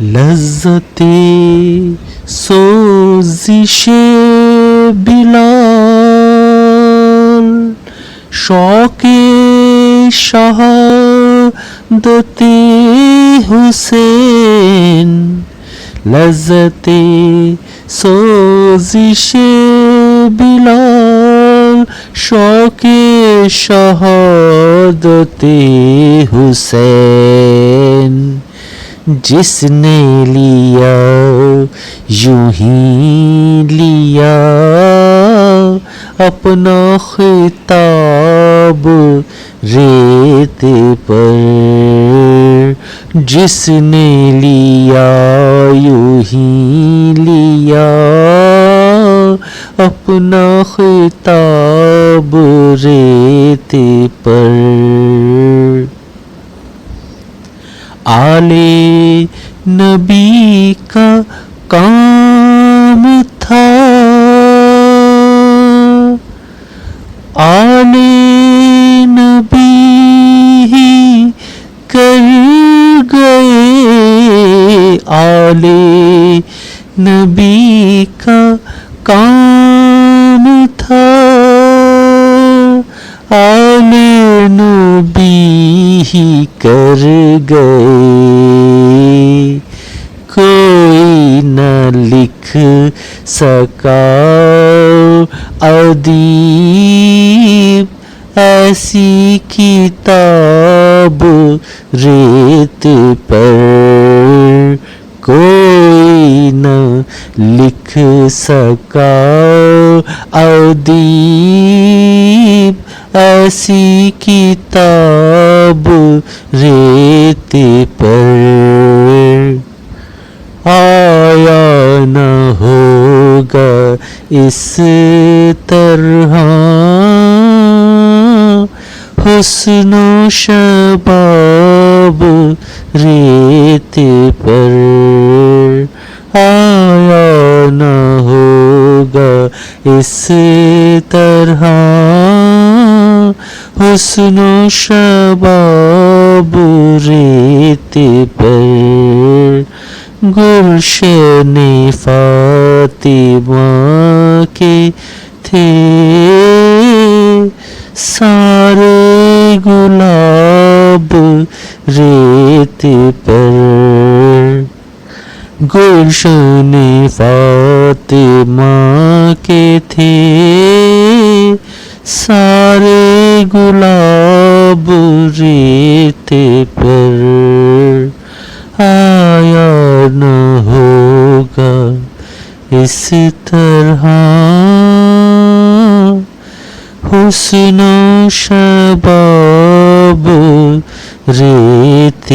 لذت سوزش بلال، شوق شہادت حسین، لذت سوزش بلال، شوق شہادت حسین، جس نے لیا یوں ہی لیا اپنا خطاب ریت پر، جس نے لیا یوں ہی لیا اپنا خطاب ریت پر، آل نبی کا کام تھا، آل نبی ہی کر گئے، آل نبی کا کام تھا، آل نبی ہی کر گئے، کوئی نہ لکھ سکا ادیب ایسی کتاب ریت پر، کوئی نہ لکھ سکا ادیب ایسی کتاب ریت پر، آیا نہ ہوگا اس طرح حسن و شباب ریت پر، آیا نہ ہوگا اس طرح حسن و شباب ریت پر، گلشن فاطمہ کے تھے سارے گلاب ریت پر، گلشن فاطمہ کے تھے سارے گلاب ریت پر، آیا نہ ہوگا اس طرح حسن و شباب ریت